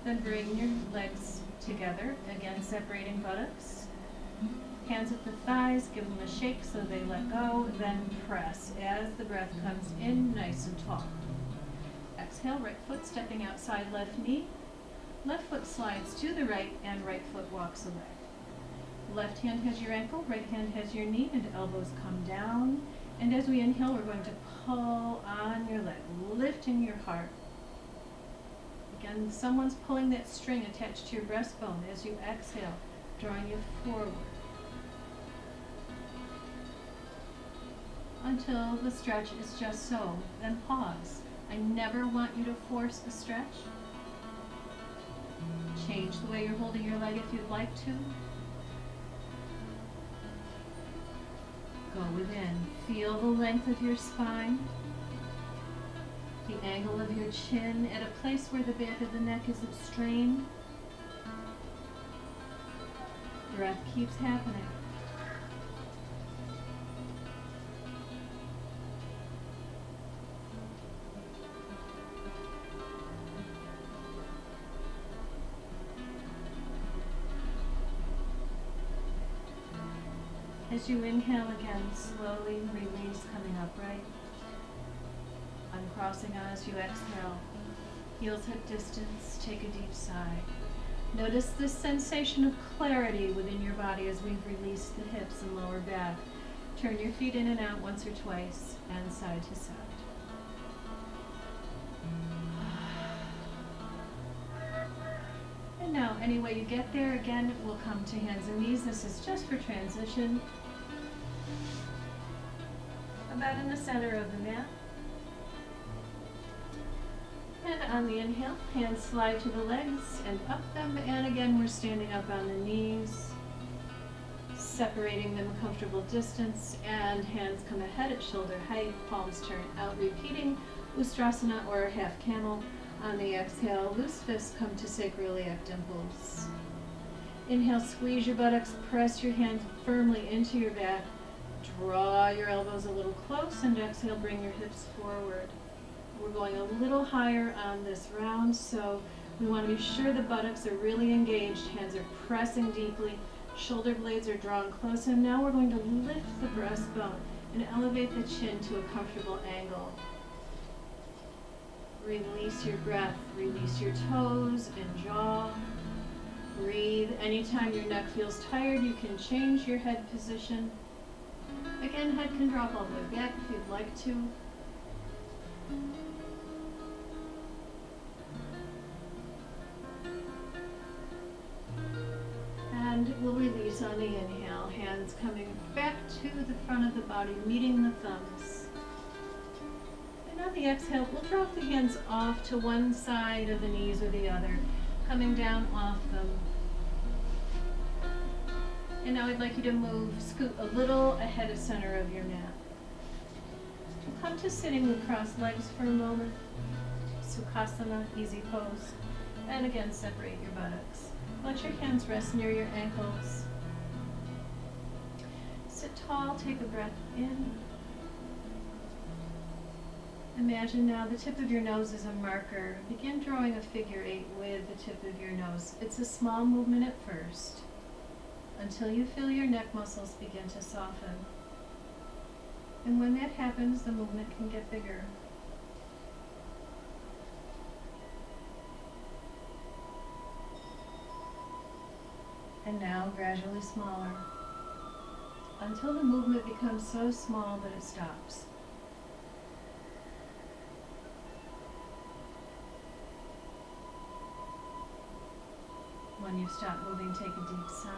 Then bring your legs together, again separating buttocks. Hands at the thighs, give them a shake so they let go, then press as the breath comes in nice and tall. Exhale, right foot stepping outside left knee. Left foot slides to the right and right foot walks away. Left hand has your ankle, right hand has your knee, and elbows come down. And as we inhale, we're going to pull on your leg, lifting your heart. Again, someone's pulling that string attached to your breastbone as you exhale, drawing you forward. Until the stretch is just so, then pause. I never want you to force a stretch. Change the way you're holding your leg if you'd like to. Go within. Feel the length of your spine. The angle of your chin at a place where the back of the neck isn't strained. Breath keeps happening. As you inhale again, slowly release, coming upright. Uncrossing as you exhale. Heels hip distance, take a deep sigh. Notice this sensation of clarity within your body as we've released the hips and lower back. Turn your feet in and out once or twice and side to side. And now, any way you get there, again, we'll come to hands and knees. This is just for transition. About in the center of the mat. And on the inhale, hands slide to the legs and up them. And again, we're standing up on the knees. separating them a comfortable distance, and hands come ahead at shoulder height, palms turn out, repeating Ustrasana or half camel. On the exhale, loose fists come to sacroiliac dimples. Inhale, squeeze your buttocks, press your hands firmly into your back, draw your elbows a little close, and exhale, bring your hips forward. We're going a little higher on this round, so we want to be sure the buttocks are really engaged, hands are pressing deeply, shoulder blades are drawn close, and now we're going to lift the breastbone and elevate the chin to a comfortable angle. Release your breath, release your toes and jaw. Breathe. Anytime your neck feels tired, you can change your head position. Again, head can drop all the way back if you'd like to. And we'll release on the inhale, hands coming back to the front of the body, meeting the thumbs. And on the exhale, we'll drop the hands off to one side of the knees or the other, coming down off them. And now I'd like you to scoot a little ahead of center of your mat. We'll come to sitting with crossed legs for a moment. Sukhasana, easy pose. And again, separate your buttocks. Let your hands rest near your ankles. Sit tall, take a breath in. Imagine now the tip of your nose is a marker. Begin drawing a figure 8 with the tip of your nose. It's a small movement at first, until you feel your neck muscles begin to soften. And when that happens, the movement can get bigger. And now gradually smaller, until the movement becomes so small that it stops. When you stop moving, take a deep sigh.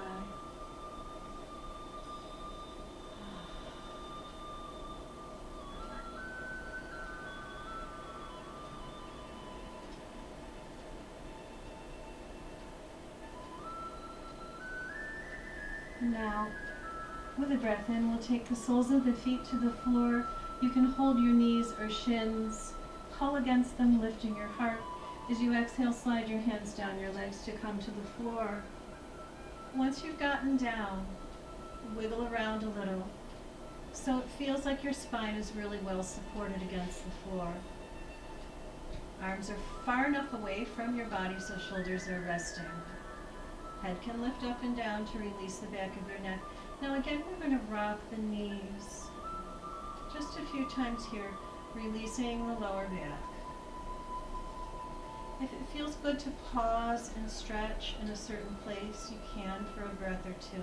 Now, with a breath in, we'll take the soles of the feet to the floor. You can hold your knees or shins, call against them, lifting your heart. As you exhale, slide your hands down your legs to come to the floor. Once you've gotten down, wiggle around a little, so it feels like your spine is really well supported against the floor. Arms are far enough away from your body so shoulders are resting. Head can lift up and down to release the back of your neck. Now again, we're going to rock the knees just a few times here, releasing the lower back. If it feels good to pause and stretch in a certain place, you can for a breath or two.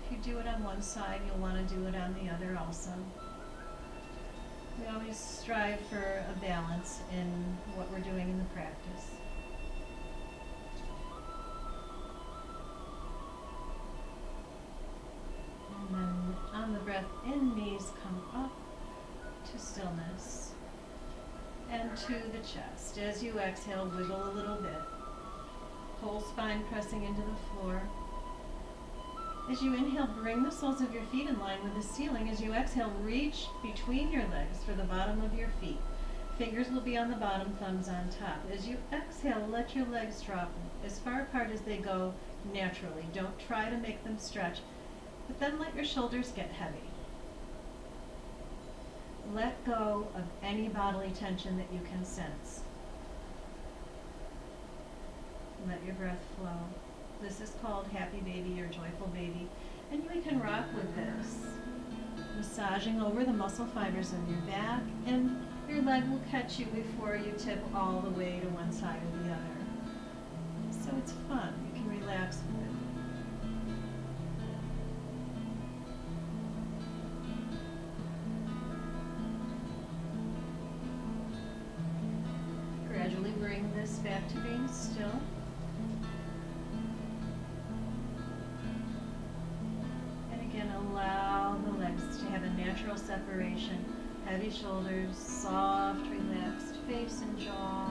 If you do it on one side, you'll want to do it on the other also. We always strive for a balance in what we're doing in the practice. And then on the breath in, knees come up to stillness and to the chest. As you exhale, wiggle a little bit. Whole spine pressing into the floor. As you inhale, bring the soles of your feet in line with the ceiling. As you exhale, reach between your legs for the bottom of your feet. Fingers will be on the bottom, thumbs on top. As you exhale, let your legs drop as far apart as they go naturally. Don't try to make them stretch, but then let your shoulders get heavy. Let go of any bodily tension that you can sense. Let your breath flow. This is called happy baby or joyful baby, and we can rock with this. Massaging over the muscle fibers of your back, and your leg will catch you before you tip all the way to one side or the other. So it's fun. You can relax with it. Gradually bring this back to being still. And again, allow the legs to have a natural separation. Heavy shoulders, soft, relaxed face and jaw.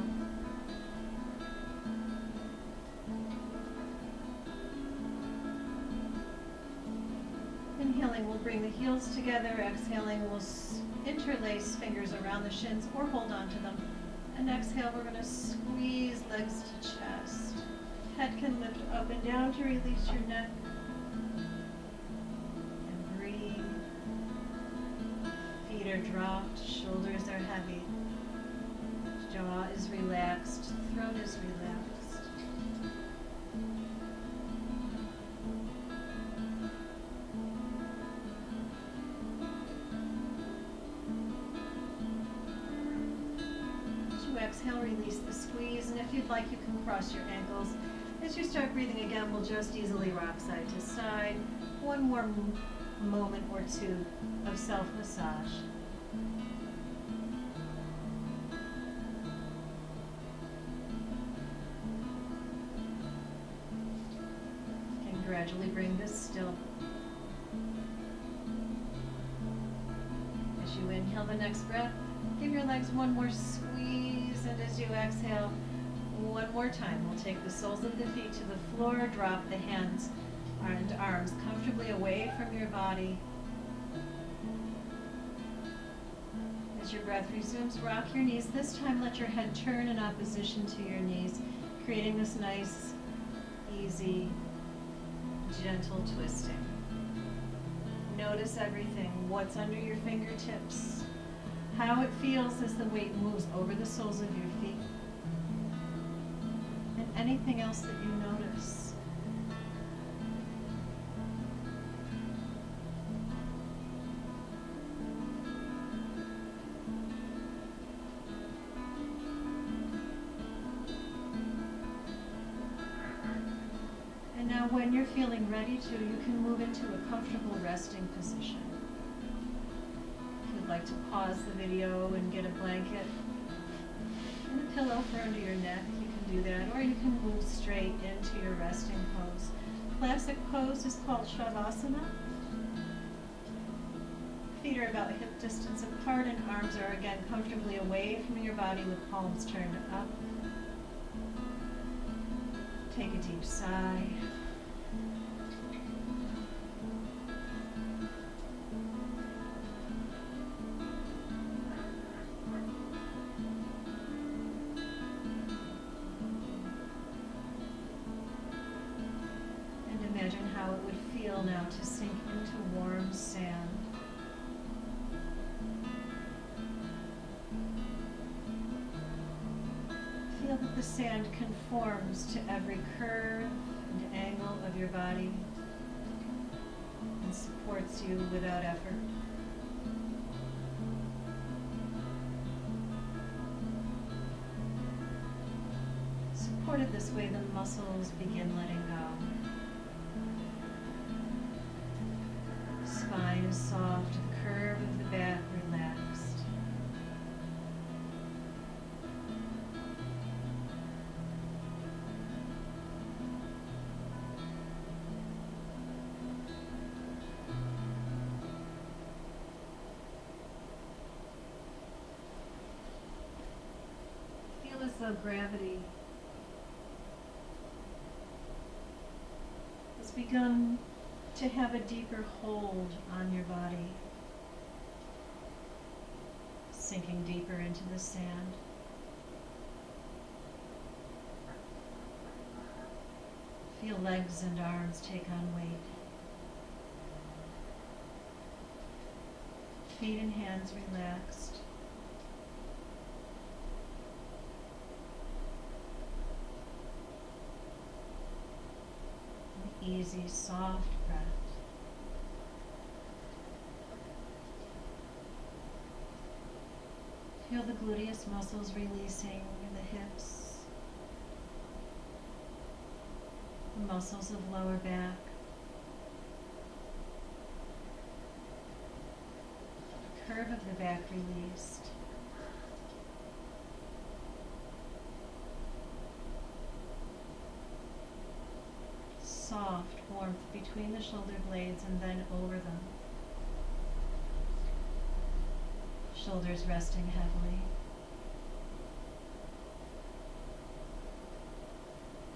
bring the heels together. Exhaling, we'll interlace fingers around the shins or hold on to them. And exhale, we're going to squeeze legs to chest. Head can lift up and down to release your neck. And breathe. Feet are dropped, shoulders are heavy. Jaw is relaxed, throat is relaxed. As you exhale, release the squeeze, and if you'd like, you can cross your ankles. As you start breathing again, we'll just easily rock side to side. One more moment or two of self-massage. Gradually bring this still. As you inhale the next breath, give your legs one more squeeze, and as you exhale, one more time, we'll take the soles of the feet to the floor, drop the hands and arms comfortably away from your body. As your breath resumes, rock your knees. This time, let your head turn in opposition to your knees, creating this nice, easy, gentle twisting. Notice everything, what's under your fingertips, how it feels as the weight moves over the soles of your feet, and anything else that you notice. Now, when you're feeling ready to, you can move into a comfortable resting position. If you'd like to pause the video and get a blanket and a pillow for under your neck, you can do that, or you can move straight into your resting pose. Classic pose is called Shavasana. Feet are about hip distance apart and arms are again comfortably away from your body with palms turned up. Take a deep sigh. And imagine how it would feel now to sink into warm sand. Feel that the sand conforms to every curve and angle of your body and supports you without effort. Supported this way, the muscles begin letting go. Spine is soft, the curve of the back relaxed. Feel as though gravity has begun to have a deeper hold on your body, sinking deeper into the sand. Feel legs and arms take on weight. Feet and hands relaxed. Easy, soft breath. Feel the gluteus muscles releasing the hips, the muscles of lower back, the curve of the back released. Soft warmth between the shoulder blades and then over them. Shoulders resting heavily.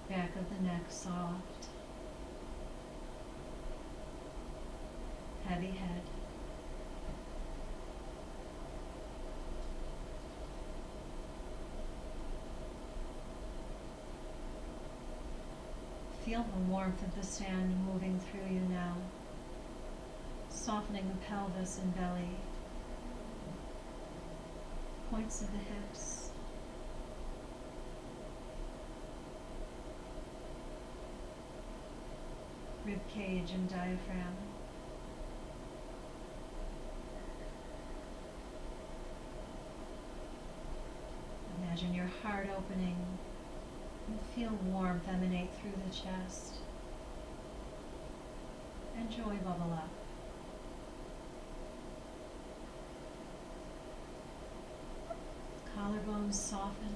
Back of the neck soft. heavy head. Feel the warmth of the sand moving through you now, softening the pelvis and belly, points of the hips, rib cage and diaphragm. Imagine your heart opening and feel warmth emanate through the chest and joy bubble up. Collarbones soften,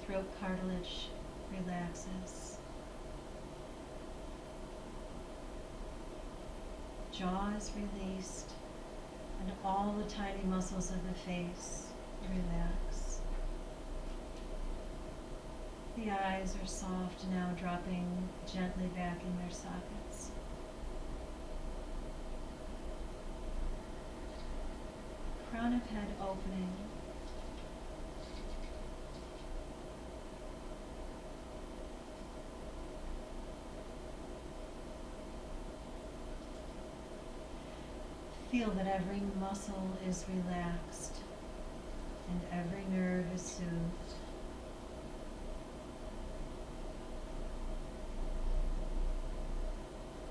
throat cartilage relaxes, jaw is released, and all the tiny muscles of the face relax. The eyes are soft now, dropping gently back in their sockets. Crown of head opening. Feel that every muscle is relaxed and every nerve is soothed.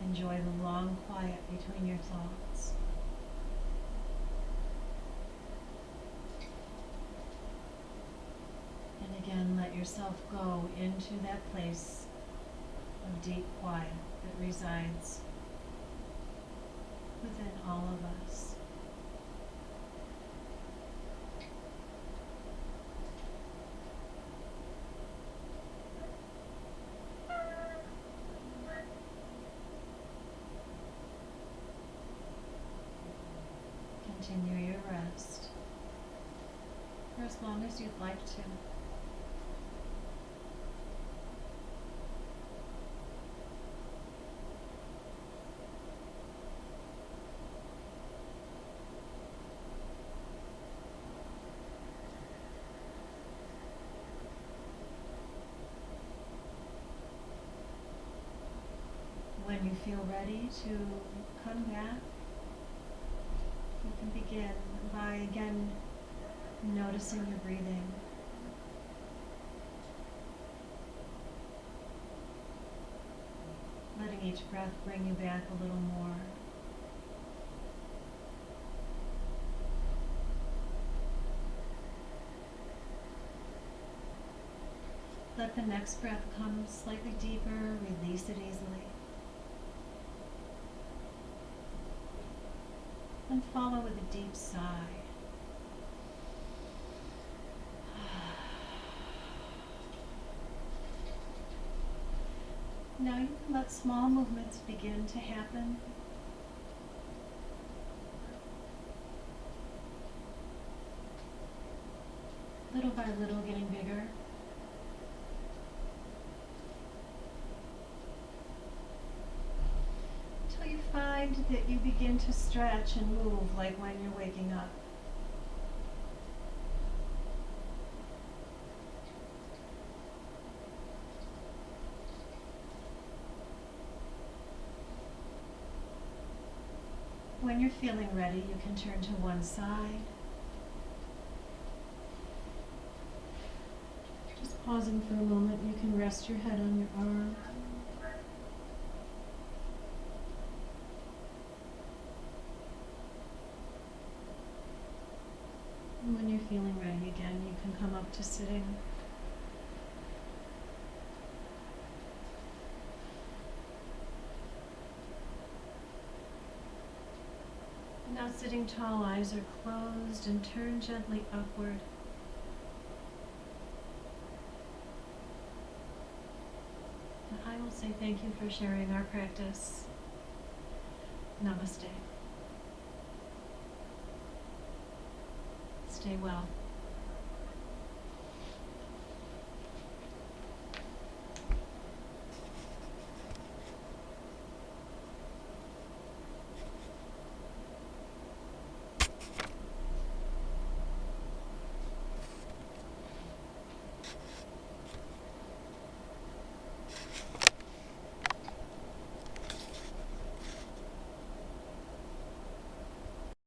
Enjoy the long quiet between your thoughts. And again, let yourself go into that place of deep quiet that resides within all of us. Continue your rest for as long as you'd like to. When you feel ready to come back, you can begin by again noticing your breathing. Letting each breath bring you back a little more. Let the next breath come slightly deeper, release it easily. And follow with a deep sigh. Now you can let small movements begin to happen. Little by little getting bigger. Until you find that you begin to stretch and move like when you're waking up. When you're feeling ready, you can turn to one side. Just pausing for a moment, you can rest your head on your arm. And when you're feeling ready again, you can come up to sitting. Now sitting tall, eyes are closed and turn gently upward. And I will say thank you for sharing our practice. Namaste. Stay well.